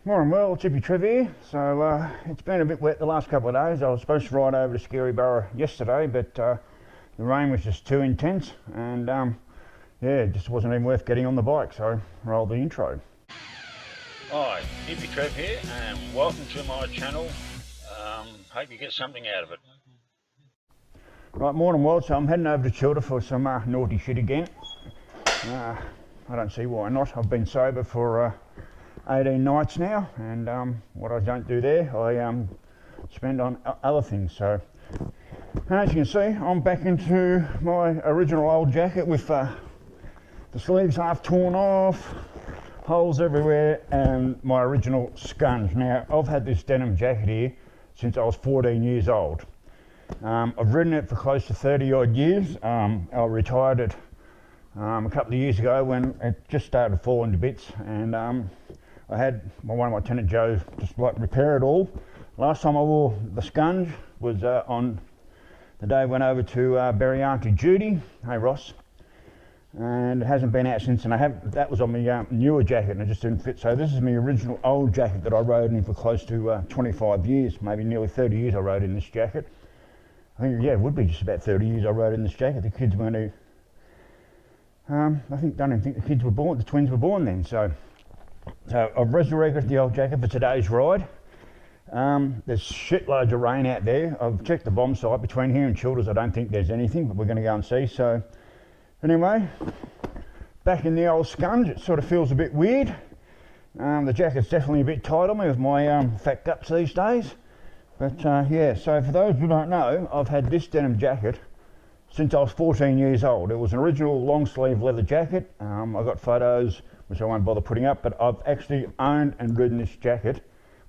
Morning, well, it's Hippy Trev here. So it's been a bit wet the last couple of days. I was supposed to ride over to Scaryborough yesterday, but the rain was just too intense, and yeah, it just wasn't even worth getting on the bike, so rolled the intro. Hi, Hippy Trev here, and welcome to my channel. Hope you get something out of it. Right, morning, world. So I'm heading over to Chilter for some naughty shit again. I don't see why not. I've been sober for 18 nights now, and what I don't do there, I spend on other things. So as you can see, I'm back into my original old jacket with the sleeves half torn off, holes everywhere, and my original scunge. Now, I've had this denim jacket here since I was 14 years old. I've ridden it for close to 30 odd years. I retired it a couple of years ago when it just started falling to bits, and I had one of my tenant Joe just like repair it all. Last time I wore the scunge was on the day I went over to bury Auntie Judy. Hey Ross. And it hasn't been out since, and that was on my newer jacket, and it just didn't fit. So this is my original old jacket that I rode in for close to 25 years, maybe nearly 30 years I rode in this jacket. I think, yeah, it would be just about 30 years I rode in this jacket. The kids weren't don't even think the kids were born, the twins were born then. So I've resurrected the old jacket for today's ride. There's shitloads of rain out there. I've checked the bomb site between here and Childers. I don't think there's anything, but we're going to go and see. So anyway, back in the old scunge. It sort of feels a bit weird. The jacket's definitely a bit tight on me with my fat guts these days. But yeah, so for those who don't know, I've had this denim jacket since I was 14 years old. It was an original long sleeve leather jacket. I got photos which I won't bother putting up, but I've actually owned and ridden this jacket.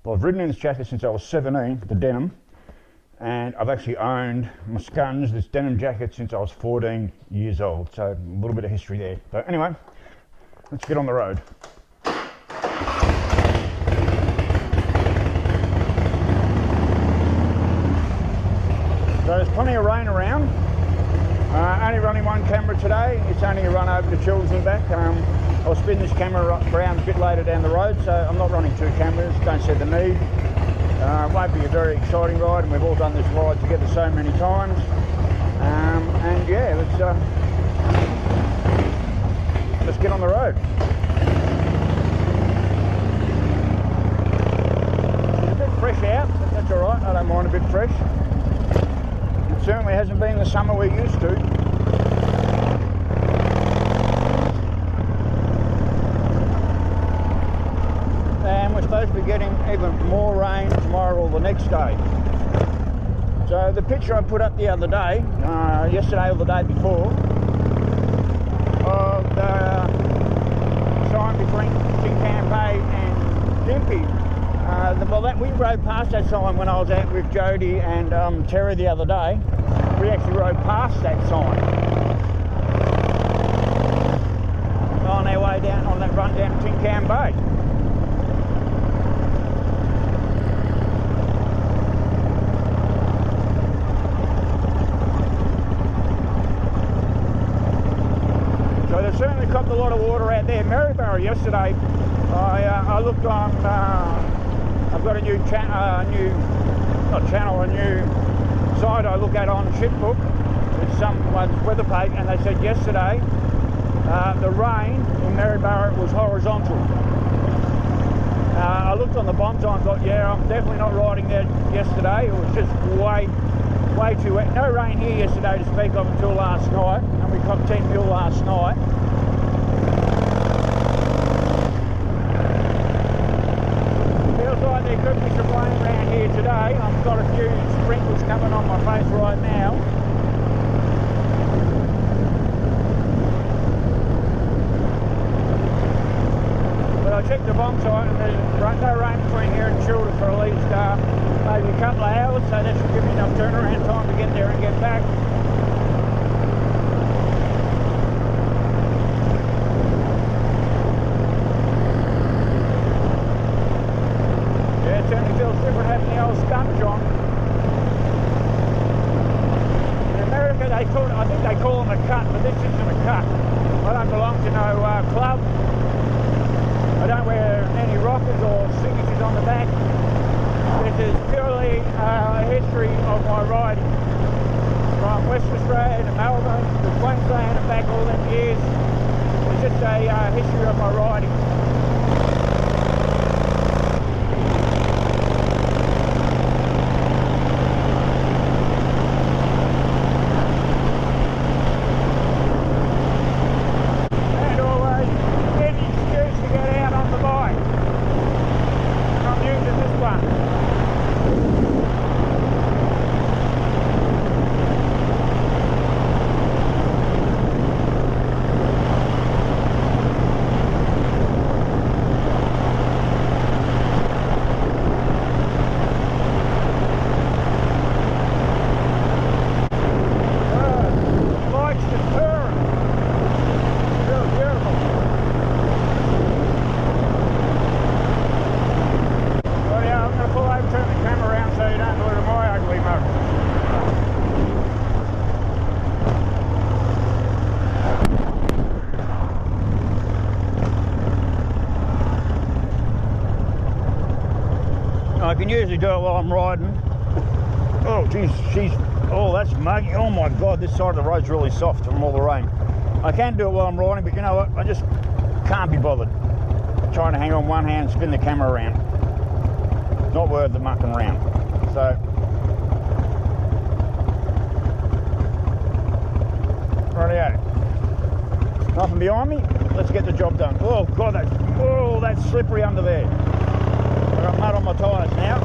Well, I've ridden in this jacket since I was 17, the denim, and I've actually owned my scunge, this denim jacket, since I was 14 years old. So a little bit of history there. So anyway, let's get on the road. So there's plenty of rain around. Only running one camera today. It's only a run over to Childers and back. I'll spin this camera around a bit later down the road, so I'm not running two cameras, don't see the need. It won't be a very exciting ride, and we've all done this ride together so many times. And yeah, let's get on the road. It's a bit fresh out, but that's alright, I don't mind a bit fresh. It certainly hasn't been the summer we're used to. And we're supposed to be getting even more rain tomorrow or the next day. So the picture I put up the other day, yesterday or the day before, of the sign between Tincan Bay and Gympie. We rode past that sign when I was out with Jody and Terry the other day. We actually rode past that sign on our way down on that run down to Tincan Bay. So they've certainly copped a lot of water out there. Maryborough yesterday, I looked on, I've got a new site I look at on Shipbook. It's someone's weather page, and they said yesterday the rain in Maryborough was horizontal. I looked on the bomb time and thought, yeah, I'm definitely not riding there yesterday. It was just way too wet. No rain here yesterday to speak of until last night, and we copped 10 mil last night. Feels like there could be some rain around here today. I've got a few sprinkles coming on my face right now. But I checked the bomb site, and there's no rain between here and Childers for at least maybe a couple of hours, so that should give me enough turnaround time to get there and get back. Yeah, it certainly feels different having the old scunge on. In America, I think they call them a cut, but this isn't a cut. I don't belong to no club. I don't wear any rockers or signature history of my riding from West Australia to Melbourne to Queensland and back all them years. It's just a history of my riding. And always any excuse to get out on the bike. And I'm using this one. I can usually do it while I'm riding. Oh geez, oh that's muggy. Oh my god, this side of the road's really soft from all the rain. I can do it while I'm riding, but you know what, I just can't be bothered trying to hang on one hand and spin the camera around. Not worth the mucking around. So rightio. Nothing behind me, let's get the job done. Oh god, that's slippery under there. I've got mud on my tyres now.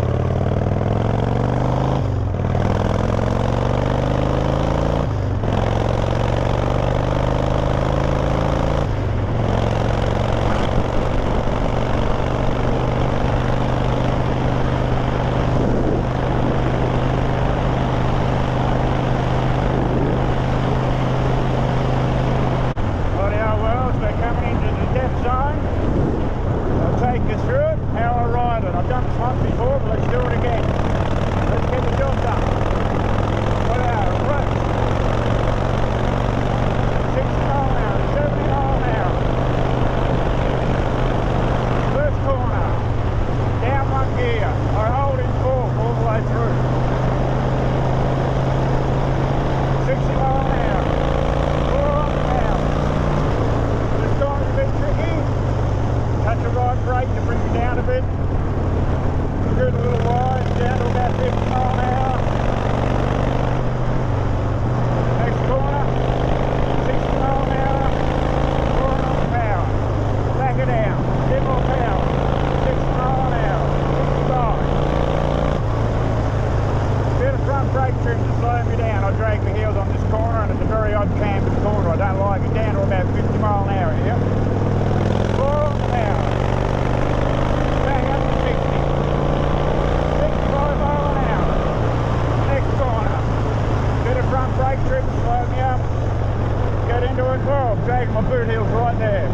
My boot heel's right there.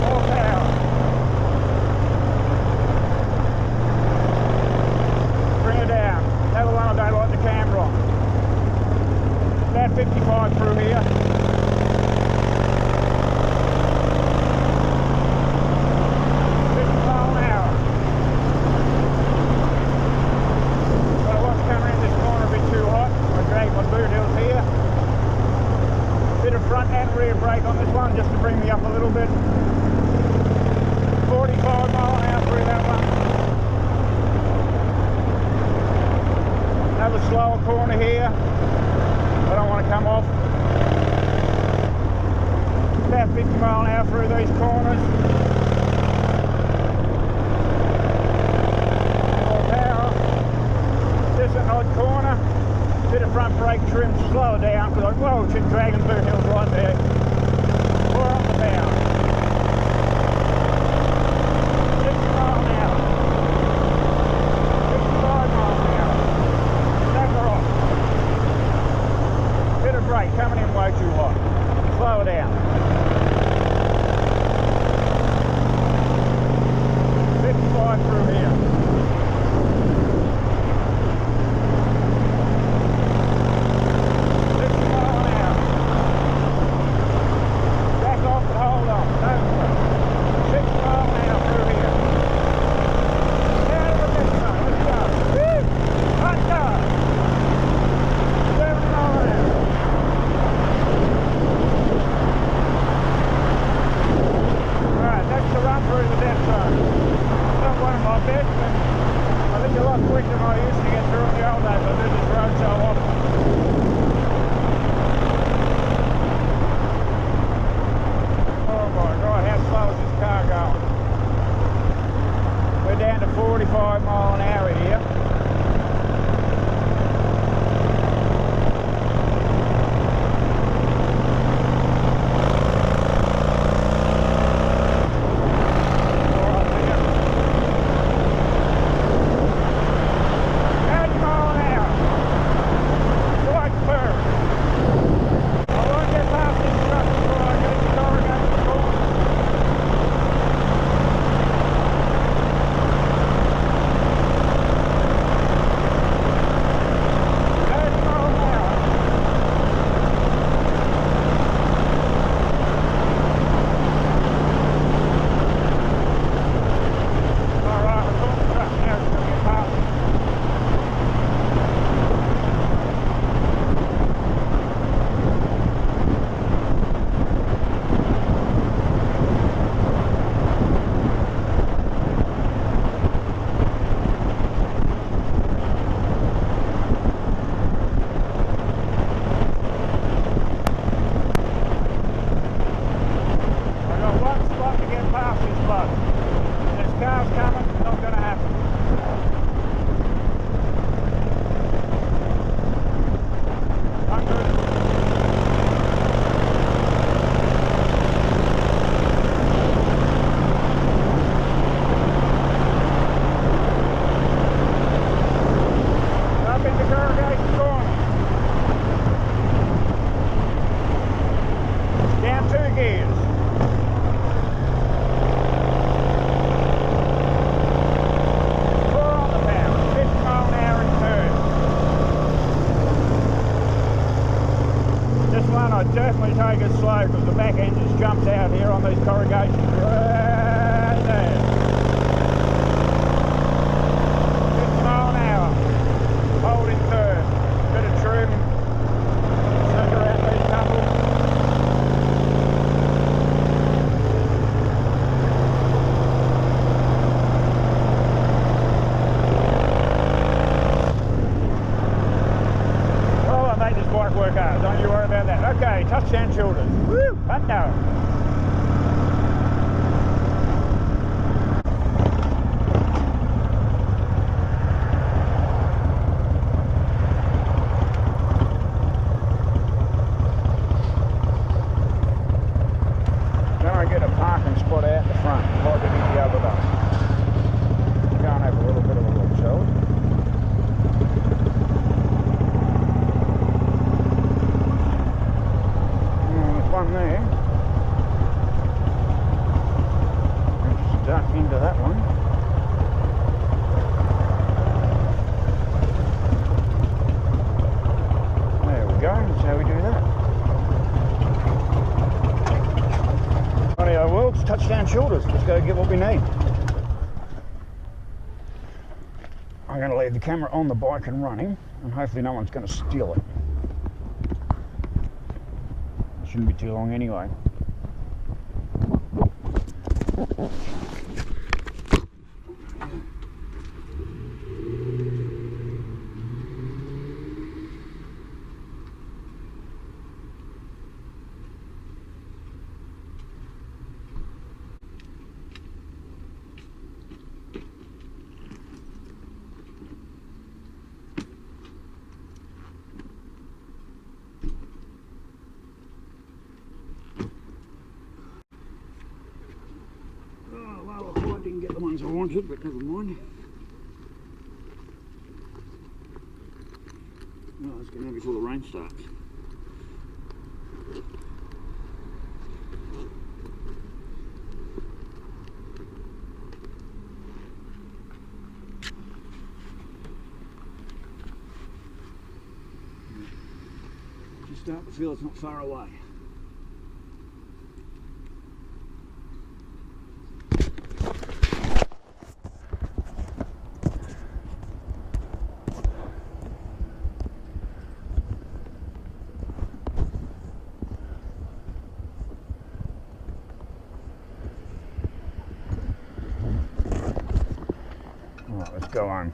All power. Bring it down. Another one I don't like the camber on. About 55 through here. 50 mile an hour. So what's coming in this corner a bit too hot. I drag my boot heels here. Bit of front and rear brake on this one just to bring me up a little bit. 45 mile an hour through that one. Another slower corner here. I don't want to come off. About 50 mile an hour through these corners. More power. Just an odd corner. Bit of front brake trim to slow it down because whoa, she's dragging boot heels right there. Or on the bow. 60 mile an hour. 65 mile an hour. Snapper off. Bit of brake coming in way too hot. Slow it down. lot quicker than I used to get through in the old days. I do this road so often. Oh my God, how slow is this car going? We're down to 45 mile an hour here. Definitely take it slow because the back end just jumps out here on these corrugations right there. 50 mile an hour, holding third, bit of trim, circle out these tumbles. Oh, I made this bike work hard, don't you worry about that. Okay, touchdown shoulders. Woo! Hundo. Then I get a parking spot out the front, like I did the other day. Go and have a little bit of a look, shall we? One there. Just duck into that one. There we go, that's how we do that. Rightio, well, it's touchdown shoulders. Let's go get what we need. I'm going to leave the camera on the bike and running, and hopefully no one's going to steal it. Shouldn't be too long anyway. Didn't get the ones I wanted, but never mind. No, it's going to be before the rain starts. Just start to feel it's not far away. go home.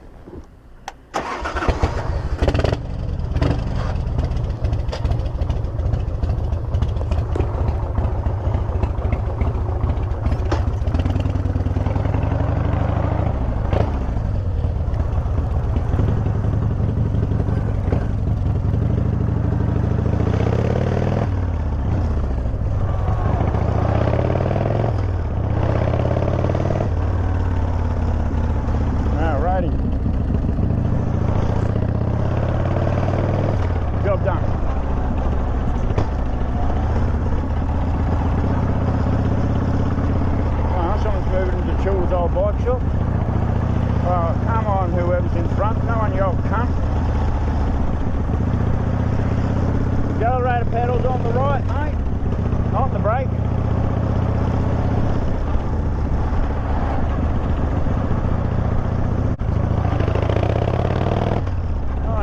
Job done. Well, someone's moving into Chill's old bike shop. Oh, come on, whoever's in front. No one, you old cunt. Accelerator pedals on the right, mate. Not the brake.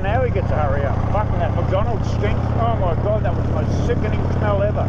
Now he gets to hurry up. Fucking that McDonald's stinks. Oh my god, that was the most sickening smell ever.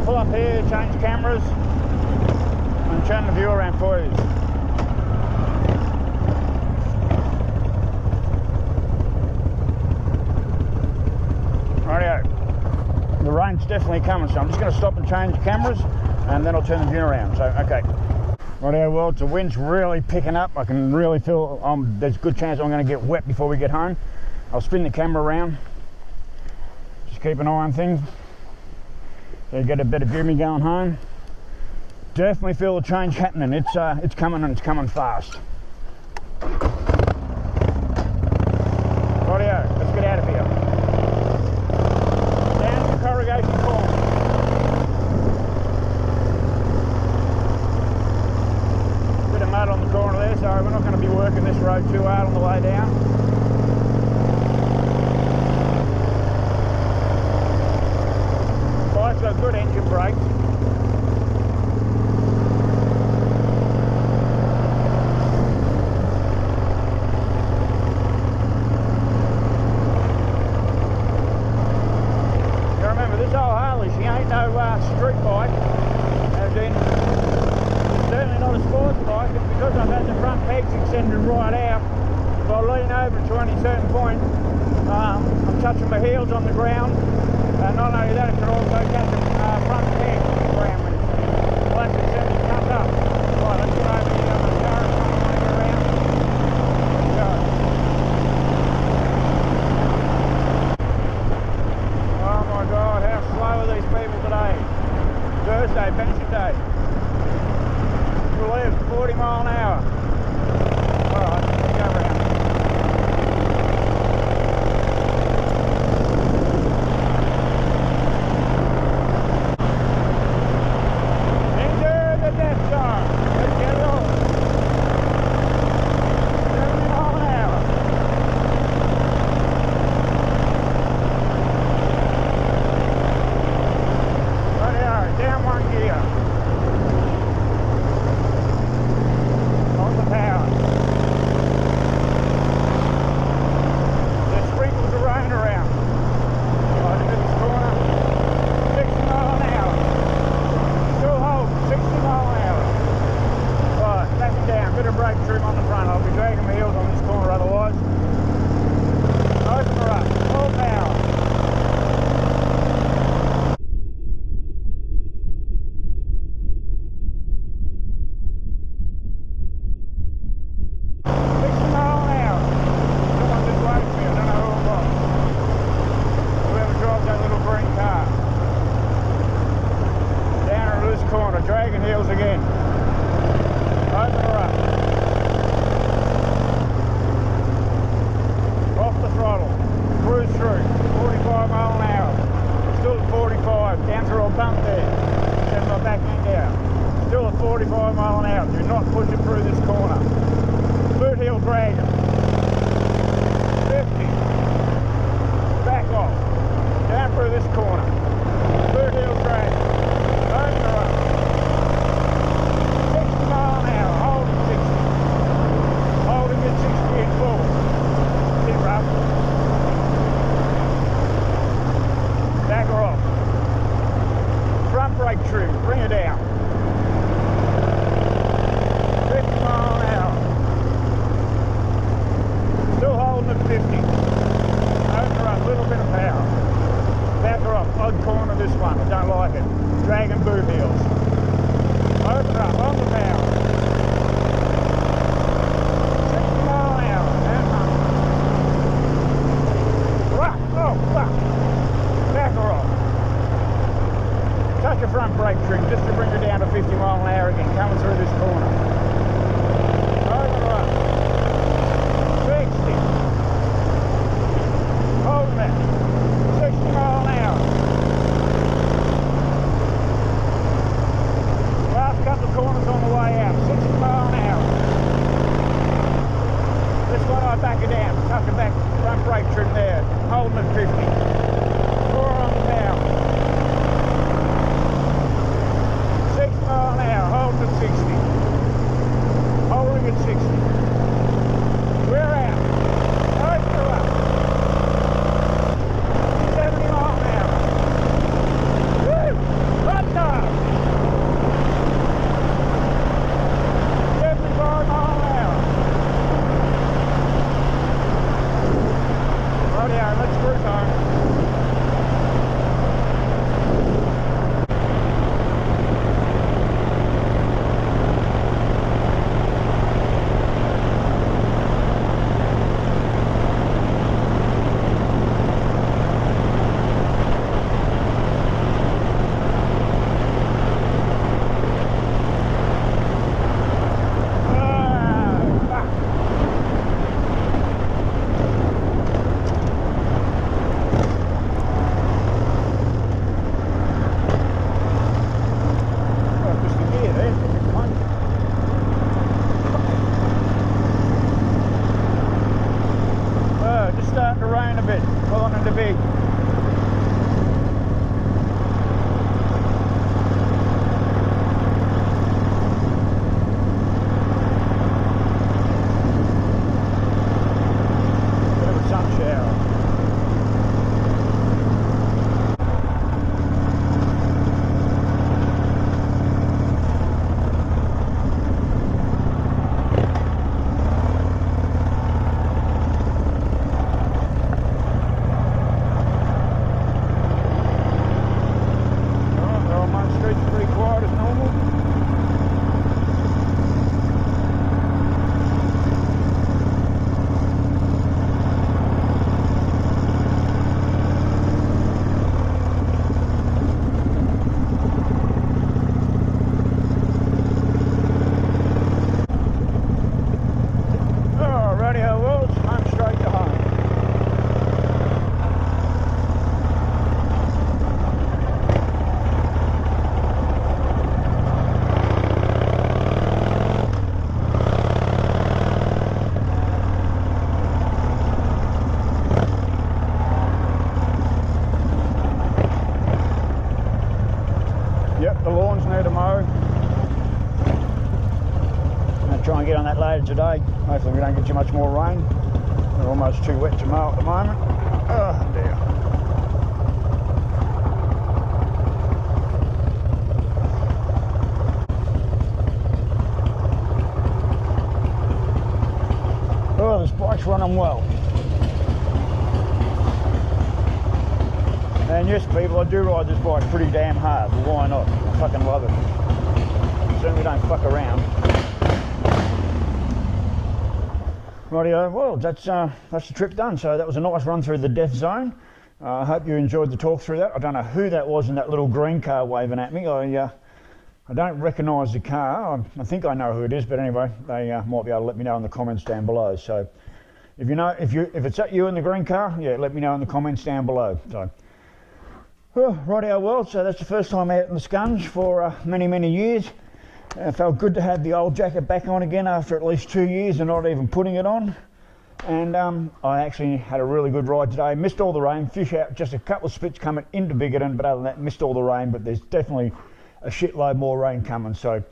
Pull up here, change cameras, and turn the view around for you. Rightio. The rain's definitely coming, so I'm just going to stop and change cameras, and then I'll turn the view around. So, okay. Rightio, well, the wind's really picking up. I can really feel there's a good chance I'm going to get wet before we get home. I'll spin the camera around. Just keep an eye on things. So you get a bit of view going home. Definitely feel the change happening. It's coming, and it's coming fast. Rightio, let's get out of here. Down the corrugation corner. Bit of mud on the corner there, so we're not going to be working this road too hard on the way down. Bike's got good engine brakes. You remember this old Harley, she ain't no street bike, as in, it's certainly not a sports bike, and because I've had the front pegs extended right out, if I lean over to any certain point, I'm touching my heels on the ground. Not only that, it can also catch a front peg ground when it's flat extended comes up. Right, let's get over here on the car and come around. Go. Oh my god, how slow are these people today? Thursday, pension day. We'll live 40 mile an hour. Alright, let's go around. through a bump there. Send my back end out. Still at 45 mile an hour. Do not push it through this corner. Boot heel dragon. 50. Back off. Down through this corner. Boot heel dragon. Open her up. 60 mile an hour. Holding 60. Holding at 60 and forward. Hit rough. Back her off. Front brake trim. Bring her down. 50 mile an hour. Still holding at 50. Open her up. Little bit of power. Back her up. Odd corner this one. I don't like it. Dragon boot heels. Open her up. On the power. 60 mile an hour. And up. Right. Oh, fuck. Back her off. Touch your front brake trim just to bring her down to 50 mile an hour again. Coming through this corner. Open her up. 60. Holding it. 60 mile an hour. Last couple of corners on the way out. 60 mile an hour. This one I back her down. Tuck her back. Front brake trim there. Holding at 50. 4 on the power. 60 mile an hour. Holding at 60. Holding at 60. We're out. Open her up. 70 mile an hour. Woo! Hot dog! 75 mile an hour. Rightio, let's cruise home. Try and get on that later today. Hopefully we don't get too much more rain. We're almost too wet to mow at the moment. Oh dear. Oh, this bike's running well. And yes, people, I do ride this bike pretty damn hard, but why not? I fucking love it. Certainly don't fuck around. Rightio, well, that's the trip done. So that was a nice run through the death zone. I hope you enjoyed the talk through that. I don't know who that was in that little green car waving at me. I don't recognise the car. I think I know who it is, but anyway, they might be able to let me know in the comments down below. So if you know, if it's at you in the green car, yeah, let me know in the comments down below. So Rightio world, so that's the first time out in the scunge for many years. It felt good to have the old jacket back on again after at least 2 years and not even putting it on. And I actually had a really good ride today. Missed all the rain, fish out, just a couple of spits coming into Biggerton, but other than that, missed all the rain, but there's definitely a shitload more rain coming. So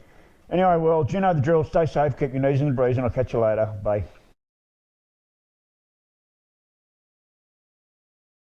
anyway, world, you know the drill, stay safe, keep your knees in the breeze, and I'll catch you later. Bye.